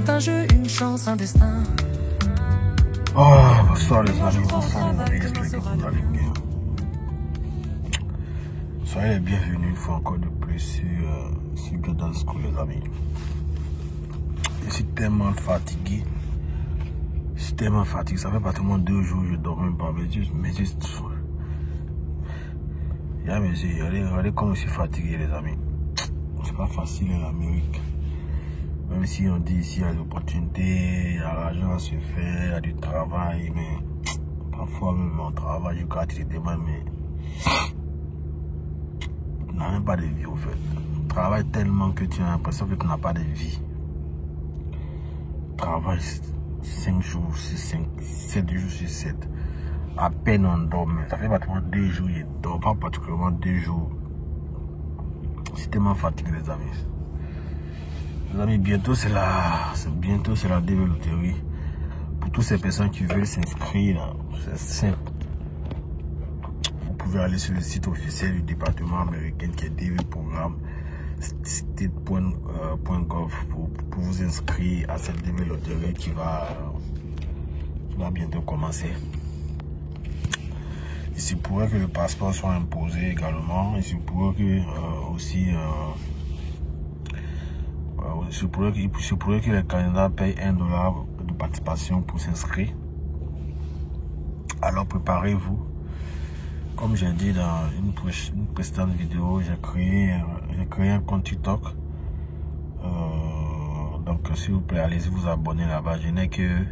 C'est un jeu, une chance, un destin. Oh, bonsoir les amis, bonsoir les amis, j'espère que vous allez bien. Soyez les bienvenus une fois encore de plus sur Jordan School les amis. Je suis tellement fatigué. Ça fait pratiquement 2 jours que je ne dors même pas, mais juste... Regardez comme je suis fatigué les amis. C'est pas facile en Amérique. Même si on dit ici il y a des opportunités, il y a l'argent à se faire, il y a du travail, mais parfois même on travaille, je crois que tu te demandes, mais tu n'as même pas de vie au fait. Tu travailles tellement que tu as l'impression que tu n'as pas de vie. Tu travailles 5 jours sur 5, 7 jours sur 7. À peine on dort, mais ça fait pratiquement 2 jours, je ne dors pas particulièrement 2 jours. C'est tellement fatigué les amis. Les amis, bientôt c'est la DV Loterie. Pour toutes ces personnes qui veulent s'inscrire, c'est simple. Vous pouvez aller sur le site officiel du département américain qui est DV Programme, state.gov pour vous inscrire à cette DV Loterie qui va bientôt commencer. Il se pourrait que le passeport soit imposé également. Il se pourrait que il se pourrait que les candidats payent $1 de participation pour s'inscrire. Alors préparez-vous. Comme j'ai dit dans une précédente vidéo, j'ai créé un compte TikTok. Donc s'il vous plaît, allez-y vous abonner là-bas. Je n'ai que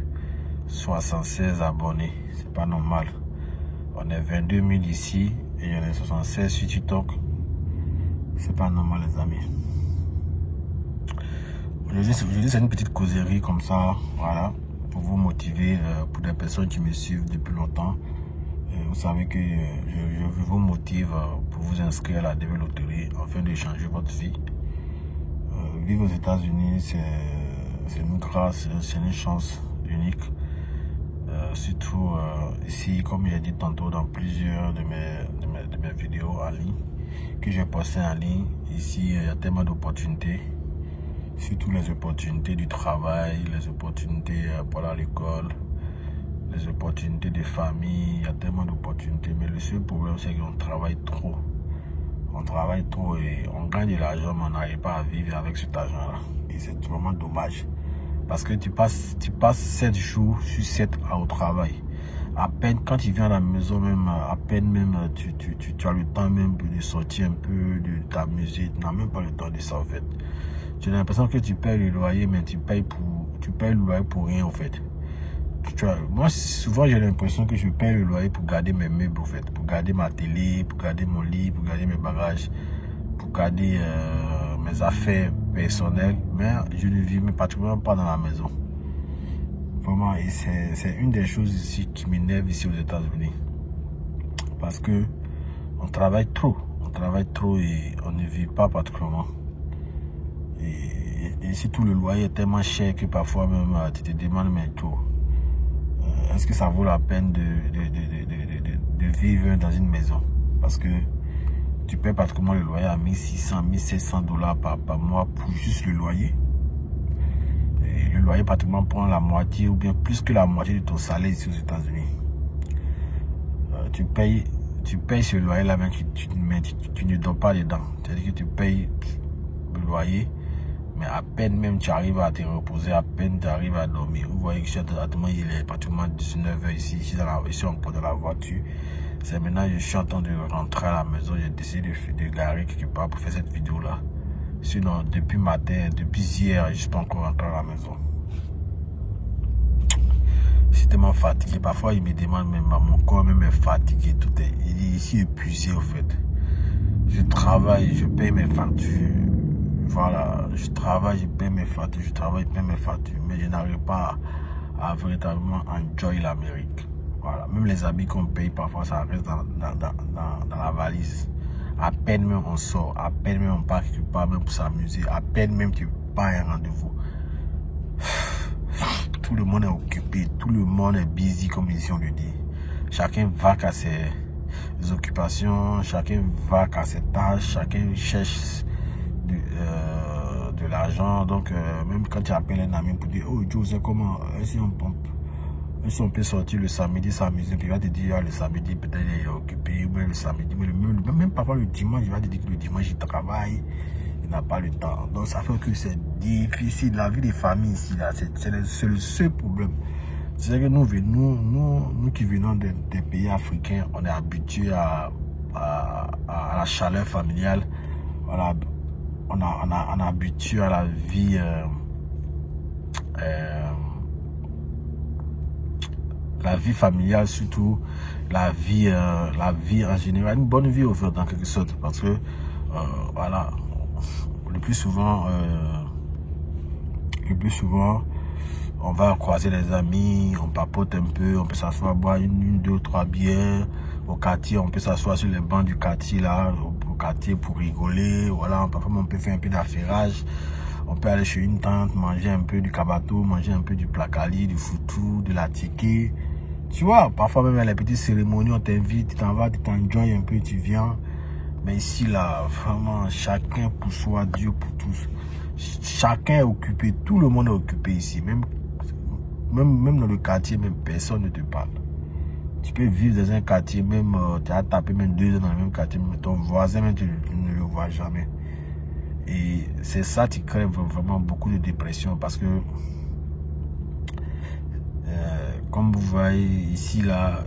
76 abonnés. C'est pas normal. On est 22 000 ici et il y en a 76 sur TikTok. C'est pas normal les amis. Aujourd'hui c'est une petite causerie comme ça, voilà, pour vous motiver, pour des personnes qui me suivent depuis longtemps. Vous savez que je vous motive pour vous inscrire à la DV Loterie afin de changer votre vie. Vivre aux États-Unis, c'est une grâce, c'est une chance unique. Surtout ici, comme j'ai dit tantôt dans plusieurs de mes vidéos en ligne, que j'ai postées en ligne, ici il y a tellement d'opportunités. Surtout les opportunités du travail, les opportunités pour aller à l'école, les opportunités de famille, il y a tellement d'opportunités. Mais le seul problème, c'est qu'on travaille trop. On travaille trop et on gagne de l'argent, mais on n'arrive pas à vivre avec cet argent-là. Et c'est vraiment dommage. Parce que tu passes 7 jours sur 7 au travail. À peine, quand tu viens à la maison, même, à peine même, tu as le temps même de sortir un peu, de t'amuser. Tu n'as même pas le temps de ça, en fait. Tu as l'impression que tu payes le loyer, mais tu payes le loyer pour rien, en fait. Moi, souvent, j'ai l'impression que je paye le loyer pour garder mes meubles, en fait. Pour garder ma télé, pour garder mon lit, pour garder mes bagages, pour garder mes affaires personnelles. Mais je ne vis même particulièrement pas dans la maison. Vraiment, et c'est une des choses ici qui m'énerve ici aux États-Unis. Parce que on travaille trop. On travaille trop et on ne vit pas particulièrement. Et surtout le loyer est tellement cher que parfois même tu te demandes mais tout. Est-ce que ça vaut la peine de vivre dans une maison? Parce que tu payes pratiquement le loyer à 1600, 1700 $ par mois pour juste le loyer. Et le loyer pratiquement prend la moitié ou bien plus que la moitié de ton salaire ici aux États-Unis. Tu payes ce loyer-là, mais tu ne dors pas dedans. C'est-à-dire que tu payes le loyer, mais à peine même tu arrives à te reposer, à peine tu arrives à dormir. Vous voyez que il est pratiquement 19 h ici encore dans la voiture. C'est maintenant que je suis en train de rentrer à la maison. J'ai décidé de garer quelque part pour faire cette vidéo-là. Sinon, depuis matin, depuis hier, je ne suis pas encore rentré à la maison. Je suis tellement fatigué. Parfois, il me demande même, mon corps même est fatigué. Il est ici épuisé, au fait. Je travaille, je paye mes factures. Voilà, je travaille, je paye mes factures. Je travaille, je paye mes factures. Mais je n'arrive pas à véritablement enjoy l'Amérique. Voilà, même les habits qu'on paye, parfois, ça reste dans la valise. À peine même on sort, à peine même on part quelque part même pour s'amuser, à peine même tu pars à un rendez-vous. Tout le monde est occupé, tout le monde est busy comme ici on le dit. Chacun va à ses occupations, chacun va à ses tâches, chacun cherche de l'argent. Donc, même quand tu appelles un ami pour dire, oh, Joe, c'est comment, si on peut sortir le samedi, s'amuser, puis il va te dire, le samedi, peut-être il est occupé, ou bien le samedi, mais même parfois le dimanche, il va te dire que le dimanche, il travaille, il n'a pas le temps. Donc, ça fait que c'est difficile. La vie des familles ici, là, c'est le seul problème. C'est que nous qui venons des pays africains, on est habitués à la chaleur familiale, on est habitué à la vie, familiale, surtout la vie en général, une bonne vie au fait en quelque sorte, parce que voilà, le plus souvent on va croiser les amis, on papote un peu, on peut s'asseoir, boire une, deux, trois bières. Au quartier, on peut s'asseoir sur les bancs du quartier, là, au quartier pour rigoler. Voilà, parfois on peut faire un peu d'affairage. On peut aller chez une tante, manger un peu du kabato, manger un peu du placali, du foutou, de la tiké. Tu vois, parfois même à les petites cérémonies, on t'invite, tu t'en vas, tu t'enjoy un peu, tu viens. Mais ici, là, vraiment, chacun pour soi, Dieu pour tous. Chacun est occupé, tout le monde est occupé ici. Même dans le quartier, même personne ne te parle. Tu peux vivre dans un quartier, même tu as tapé même 2 ans dans le même quartier, mais ton voisin, même tu ne le vois jamais. Et c'est ça qui crée vraiment beaucoup de dépression, parce que comme vous voyez ici, là,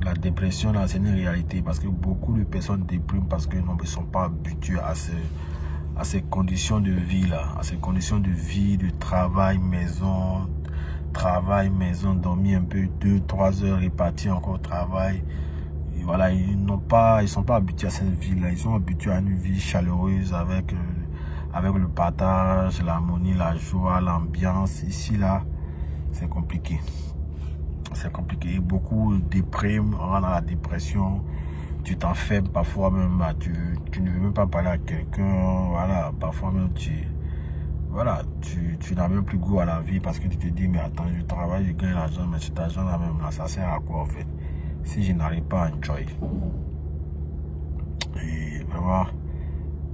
la dépression, là, c'est une réalité, parce que beaucoup de personnes dépriment parce que ne sont pas habitués à ces conditions de vie là, à ces conditions de vie, de travail, maison, dormir un peu 2-3 heures et partir encore au travail. Et voilà, ils sont pas habitués à cette vie là, ils sont habitués à une vie chaleureuse avec le partage, l'harmonie, la joie, l'ambiance. Ici là, c'est compliqué. C'est compliqué. Beaucoup dépriment, rentrent dans la dépression. Tu t'enfermes parfois même, tu ne veux même pas parler à quelqu'un. Voilà, parfois même tu n'as même plus goût à la vie, parce que tu te dis, mais attends, je travaille, je gagne l'argent, mais cet argent là même là, ça sert à quoi en fait, si je n'arrive pas à enjoy. Et vraiment,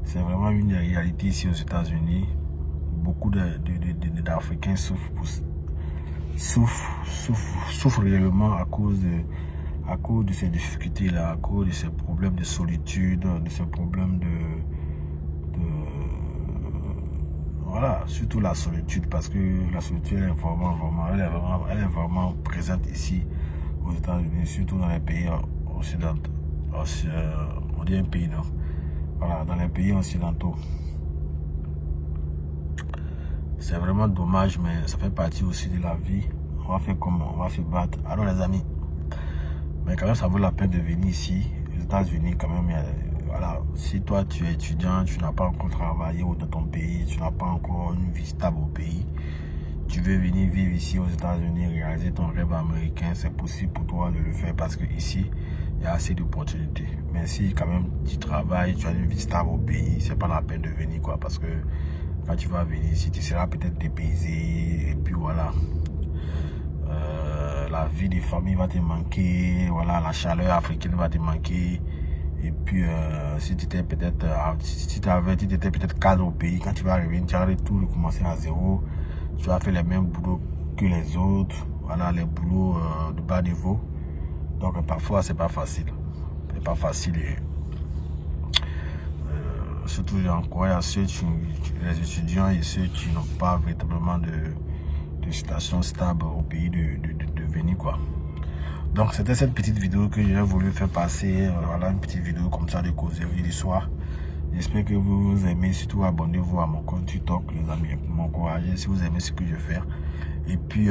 c'est vraiment une réalité ici aux États-Unis. Beaucoup d'Africains souffrent réellement à cause de ces difficultés-là, à cause de ces problèmes de solitude, de ces problèmes voilà, surtout la solitude, parce que la solitude elle est vraiment présente ici aux États-Unis, surtout dans les pays occidentaux. On dit un pays, non? Voilà, dans les pays occidentaux. C'est vraiment dommage, mais ça fait partie aussi de la vie. On va faire comment? On va se battre. Alors les amis, mais quand même ça vaut la peine de venir ici, aux États-Unis quand même. Voilà, si toi tu es étudiant, tu n'as pas encore travaillé dans ton pays, tu n'as pas encore une vie stable au pays, tu veux venir vivre ici aux États-Unis, réaliser ton rêve américain, c'est possible pour toi de le faire, parce que ici il y a assez d'opportunités. Mais si quand même tu travailles, tu as une vie stable au pays, c'est pas la peine de venir quoi, parce que quand tu vas venir ici, tu seras peut-être dépaysé, et puis voilà. La vie des familles va te manquer, voilà, la chaleur africaine va te manquer. Et puis, si tu étais peut-être cadre au pays, quand tu vas revenir, tu vas tout recommencer à zéro. Tu vas faire les mêmes boulots que les autres. Voilà, les boulots de bas niveau. Donc, parfois, c'est pas facile. C'est pas facile. Surtout, j'encourage à ceux, les étudiants et ceux qui n'ont pas véritablement de situation stable au pays de venir, quoi. Donc c'était cette petite vidéo que j'ai voulu faire passer. Voilà, une petite vidéo comme ça de causerie du soir. J'espère que vous aimez. Surtout abonnez-vous à mon compte TikTok, les amis, pour m'encourager si vous aimez ce que je fais. Et puis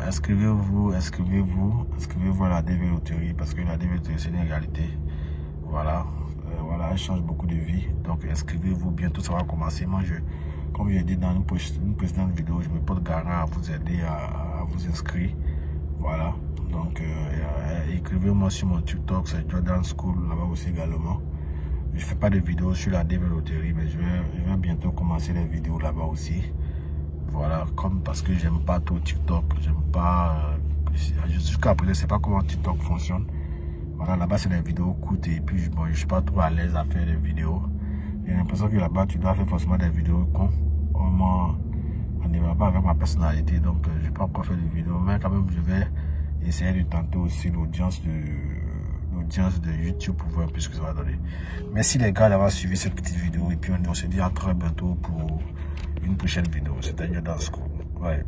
inscrivez-vous à la DV Loterie, parce que la DV Loterie c'est une réalité. Voilà, voilà, elle change beaucoup de vies. Donc inscrivez-vous, bientôt ça va commencer. Moi comme je l'ai dit dans une précédente vidéo, je me porte garant à vous aider à vous inscrire. Voilà. Donc, écrivez-moi sur mon TikTok, c'est Jordan School, là-bas aussi également. Je ne fais pas de vidéos sur la DV Loterie, mais je vais bientôt commencer les vidéos là-bas aussi. Voilà, parce que j'aime pas trop TikTok, j'aime pas... Jusqu'à présent, je ne sais pas comment TikTok fonctionne. Voilà, là-bas, c'est des vidéos courtes, et puis bon, je ne suis pas trop à l'aise à faire des vidéos. Je n'aime l'impression que là-bas, tu dois faire forcément des vidéos con. On ne va pas avec ma personnalité, donc je n'ai pas encore fait de vidéos, mais quand même, je vais essayer de tenter aussi l'audience de YouTube pour voir un peu ce que ça va donner. Merci les gars d'avoir suivi cette petite vidéo et puis on se dit à très bientôt pour une prochaine vidéo. C'était Yoda School. Ouais.